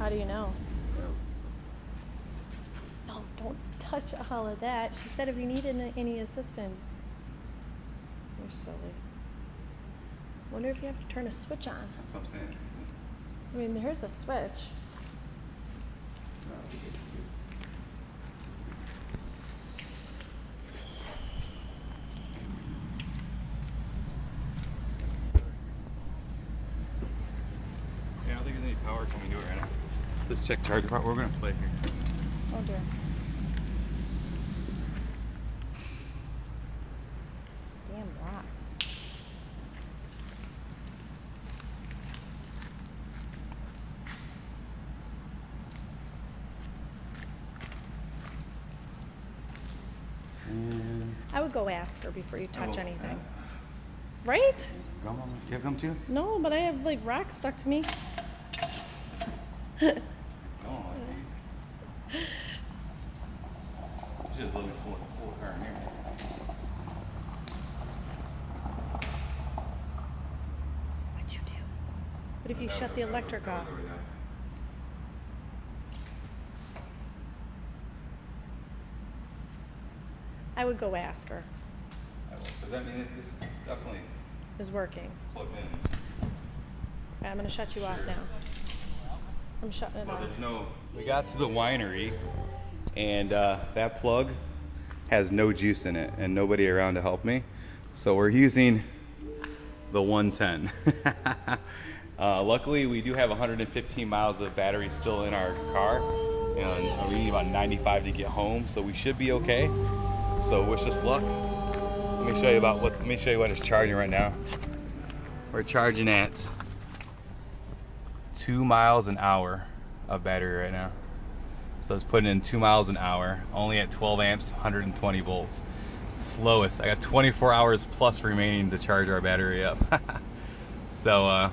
How do you know? No, don't touch all of that. She said if you needed any assistance. You're silly. Wonder if you have to turn a switch on. That's what I'm saying. I mean, there's a switch. Yeah, I don't think there's any power coming to it right now. Let's check charger part. We're gonna play here. Oh dear. Damn rocks. I would go ask her before you touch anything. Right? Gum on. Do you have gum too? No, but I have like rocks stuck to me. No, just let me pull the car in here. What'd you do? What if you shut the electric off? I would go ask her. I will, because I mean, this definitely Is working. plugged in. Okay, I'm gonna shut you off now. I'm shutting it Well, off. there's no. We got to the winery, and that plug has no juice in it, and nobody around to help me. So we're using the 110. Luckily, we do have 115 miles of battery still in our car, and we need about 95 to get home, so we should be okay. So wish us luck. Let me show you what it's charging right now. We're charging at 2 miles an hour of battery right now. So it's putting in 2 miles an hour, only at 12 amps, 120 volts. Slowest. I got 24 hours plus remaining to charge our battery up. So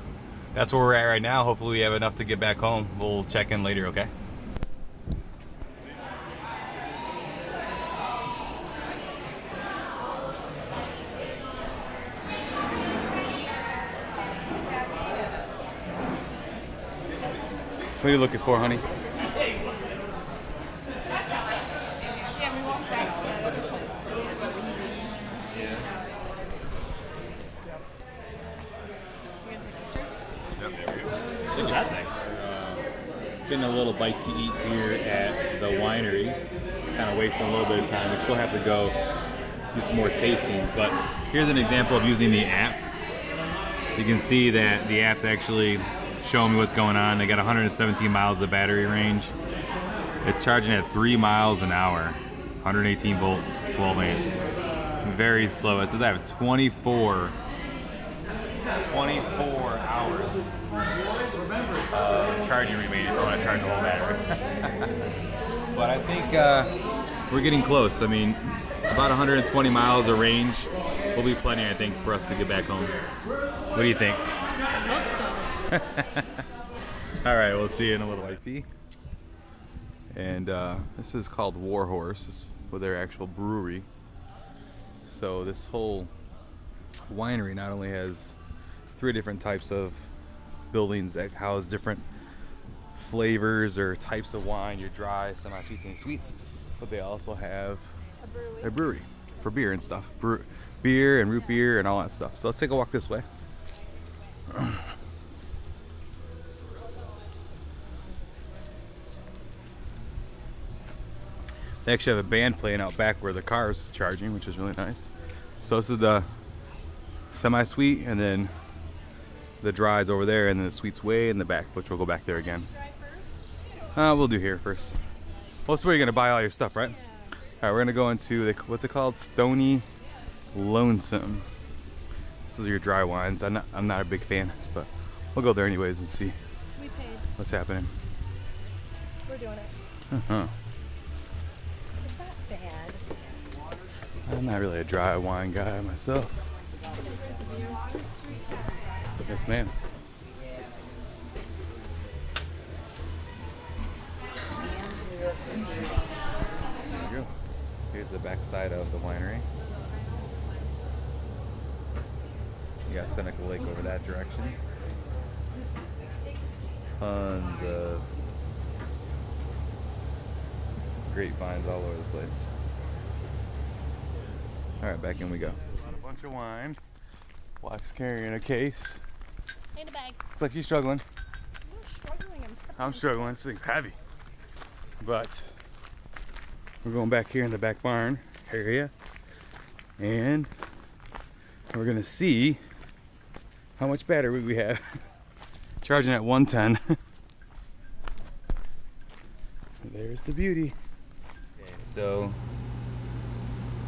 that's where we're at right now. Hopefully we have enough to get back home. We'll check in later, okay? What are you looking for, honey? Look at that thing. Getting a little bite to eat here at the winery. Kind of wasting a little bit of time. We still have to go do some more tastings, but here's an example of using the app. You can see that the app's actually showing me what's going on. They got 117 miles of battery range. It's charging at 3 miles an hour, 118 volts, 12 amps. Very slow. It says I have 24 hours charging remaining if I want to charge the whole battery. But I think we're getting close. I mean, about 120 miles of range will be plenty, I think, for us to get back home. What do you think? I hope so. All right, we'll see you in a little while. And this is called Warhorse. This is with their actual brewery. So this whole winery not only has 3 different types of buildings that house different flavors or types of wine, your dry, semi-sweets, and sweets, but they also have a brewery for beer and stuff. Beer and root beer and all that stuff. So let's take a walk this way. They actually have a band playing out back where the car is charging, which is really nice. So this is the semi-sweet, and then the dry is over there, and then the sweet's way in the back, which we'll go back there again. We'll do here first. Well, that's where you're gonna buy all your stuff, right? Yeah. All right, we're gonna go into the, what's it called? Stony Lonesome. This is your dry wines. I'm not a big fan, but we'll go there anyways and see We paid. what's happening. We're doing it. Uh-huh. It's not bad. I'm not really a dry wine guy myself. Yes, ma'am. There you go. Here's the back side of the winery. You got Seneca Lake over that direction. Tons of grapevines all over the place. All right, back in we go. Got a bunch of wine. Wife's carrying a case. In a bag. Looks like you're struggling. I'm struggling. I'm struggling. This thing's heavy. But we're going back here in the back barn area, and we're gonna see how much battery we have. Charging at 110. There's the beauty. Okay, so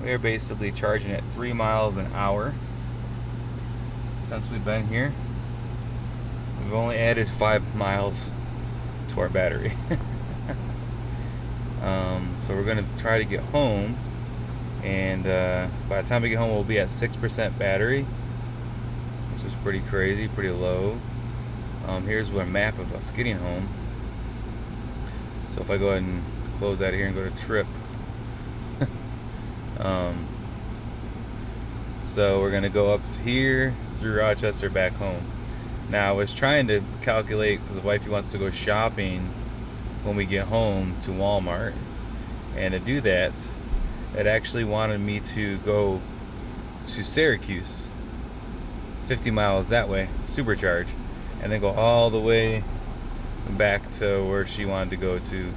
we are basically charging at 3 miles an hour since we've been here. We've only added 5 miles to our battery. So we're gonna try to get home, and by the time we get home we'll be at 6% battery, which is pretty crazy, pretty low. Here's a map of us getting home. So if I go ahead and close out of here and go to trip, so we're gonna go up here through Rochester back home. Now I was trying to calculate, because the wifey wants to go shopping when we get home to Walmart, and to do that it actually wanted me to go to Syracuse, 50 miles that way, supercharge, and then go all the way back to where she wanted to go to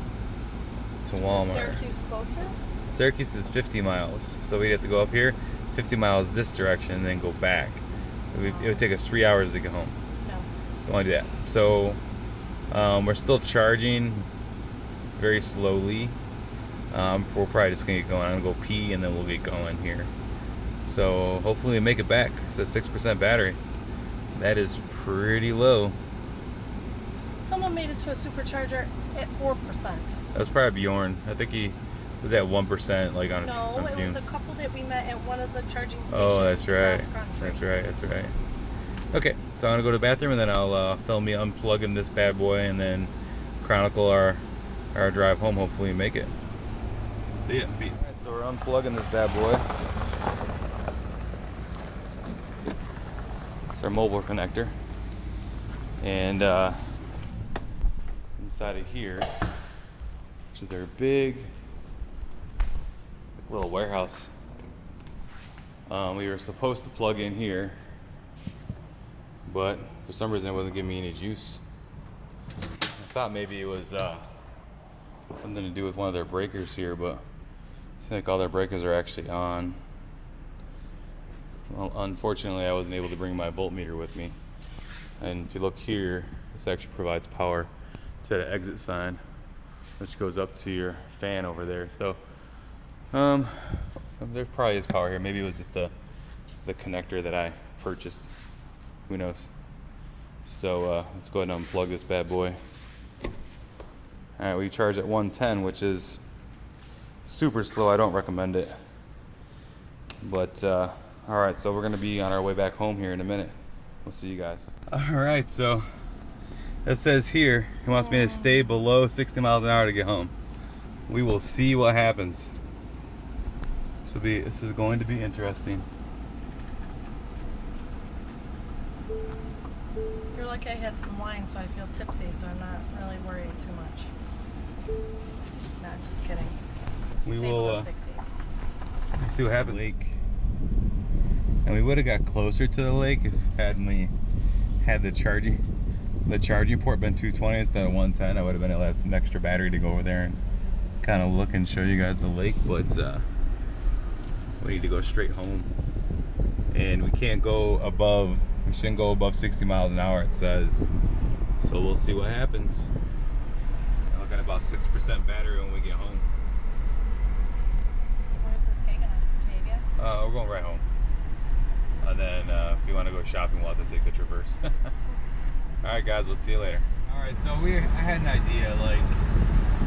Walmart. Is Syracuse closer? Syracuse is 50 miles, so we'd have to go up here 50 miles this direction and then go back. It would take us 3 hours to get home. No. Don't want to do that. So we're still charging very slowly. We're probably just gonna get going. I'm gonna go pee and then we'll get going here. So hopefully we make it back. It's a 6% battery. That is pretty low. Someone made it to a supercharger at 4%. That was probably Bjorn. I think he was at 1%, like on No, it fumes. was a couple that we met at one of the charging stations. Oh, that's right. across country. That's right. That's right. Okay, so I'm gonna go to the bathroom and then I'll film me unplugging this bad boy and then chronicle our drive home. Hopefully, we make it. See ya. Peace. All right, so we're unplugging this bad boy. It's our mobile connector, and inside of here, which is their big little warehouse. We were supposed to plug in here, but for some reason it wasn't giving me any juice. I thought maybe it was something to do with one of their breakers here, but I think all their breakers are actually on. Well, unfortunately I wasn't able to bring my voltmeter with me, and if you look here, this actually provides power to the exit sign, which goes up to your fan over there. So there probably is power here. Maybe it was just the connector that I purchased, who knows. So let's go ahead and unplug this bad boy. Alright, we charge at 110, which is super slow. I don't recommend it, but alright, so we're gonna be on our way back home here in a minute. We'll see you guys. Alright, so it says here he wants me to stay below 60 miles an hour to get home. We will see what happens. This is going to be interesting. You're lucky I had some wine, so I feel tipsy, so I'm not really worried too much. Not just kidding. We Stay will below 60. we'll see what happens. Lake. And we would have got closer to the lake if we had the charging port been 220 instead of 110. I would have been able to have some extra battery to go over there and kind of look and show you guys the lake, but we need to go straight home, and we shouldn't go above 60 miles an hour, it says. So we'll see what happens. I'm looking at about 6% battery when we get home. Where's this taking us, Batavia? We're going right home, and then if you want to go shopping, we'll have to take the Traverse. Alright guys, we'll see you later. Alright, so I had an idea, like,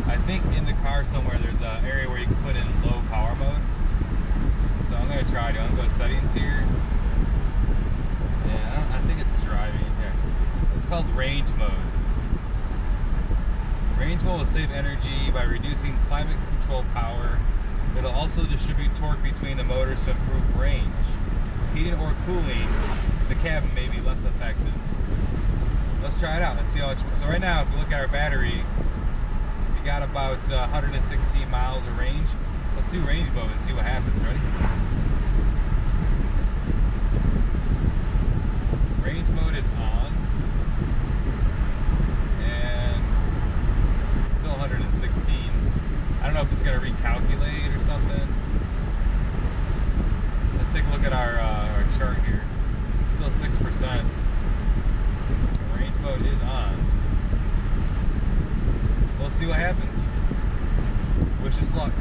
I think in the car somewhere there's an area where you can put in low power mode. So I'm going to try it. I'm going to go to settings here. Yeah, I think it's driving here. It's called range mode. Range mode will save energy by reducing climate control power. It'll also distribute torque between the motors to improve range. Heating or cooling the cabin may be less effective. Let's try it out. Let's see how it's. So right now, if you look at our battery, you got about 116 miles of range. Let's do range mode and see what happens. Ready? Range mode is on. And still 116. I don't know if it's going to recalculate or something. Let's take a look at our chart here. Still 6%. Range mode is on. We'll see what happens. Wish us luck.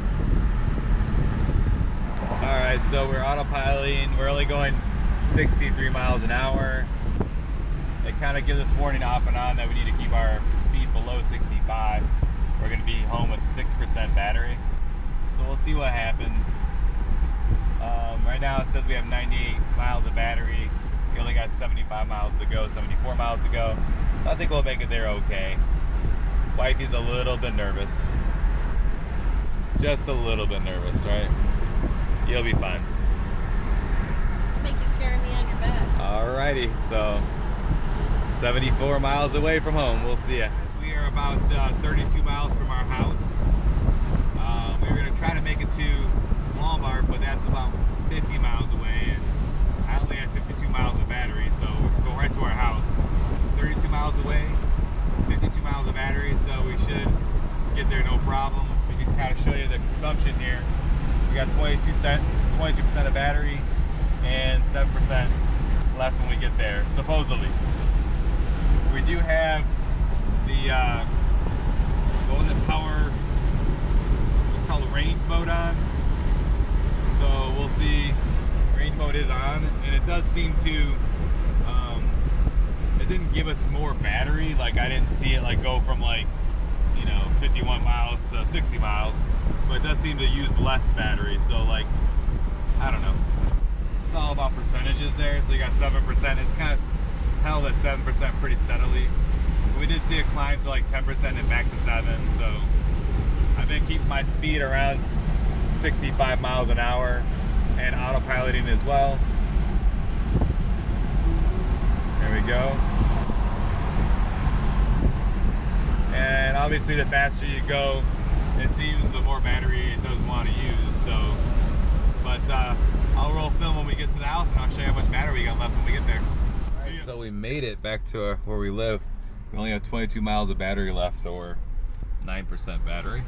Alright, so we're autopiloting. We're only going 63 miles an hour. It kind of gives us warning off and on that we need to keep our speed below 65. We're going to be home with 6% battery. So we'll see what happens. Right now it says we have 98 miles of battery. We only got 75 miles to go, 74 miles to go. I think we'll make it there okay. Wifey's a little bit nervous. Just a little bit nervous, right? You'll be fine. I'll make you carry me on your back. Alrighty, so 74 miles away from home. We'll see ya. We are about 32 miles from our house. We were gonna try to make it to Walmart, but that's about 50 miles away, and I only have 52 miles of battery, so we can go right to our house. 32 miles away, 52 miles of battery, so we should get there no problem. We can kind of show you the consumption here. We got 22% of battery and 7% left when we get there, supposedly. We do have the what was it, power, it's called range mode on. So we'll see. Range mode is on, and it does seem to it didn't give us more battery. Like, I didn't see it like go from, like, you know, 51 miles to 60 miles, but it does seem to use less battery. So, like, I don't know, it's all about percentages there. So you got 7%. It's kind of held at 7% pretty steadily. We did see it climb to like 10% and back to 7. So I've been keeping my speed around 65 miles an hour and autopiloting as well. There we go. And obviously the faster you go, it seems the more battery it does want to use. So, but I'll roll film when we get to the house, and I'll show you how much battery we got left when we get there. Right, so we made it back to where we live. We only have 22 miles of battery left, so we're 9% battery.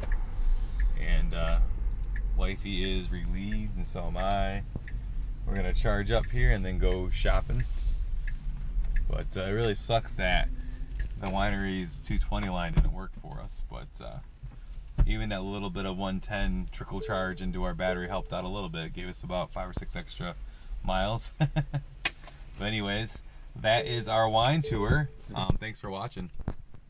And wifey is relieved, and so am I. We're gonna charge up here and then go shopping. But it really sucks that the winery's 220 line didn't work for us. But even that little bit of 110 trickle charge into our battery helped out a little bit. It gave us about 5 or 6 extra miles. But anyways, that is our wine tour. Thanks for watching.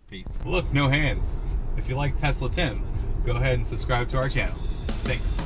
Peace. Look, no hands. If you like Tesla Tim, go ahead and subscribe to our channel. Thanks.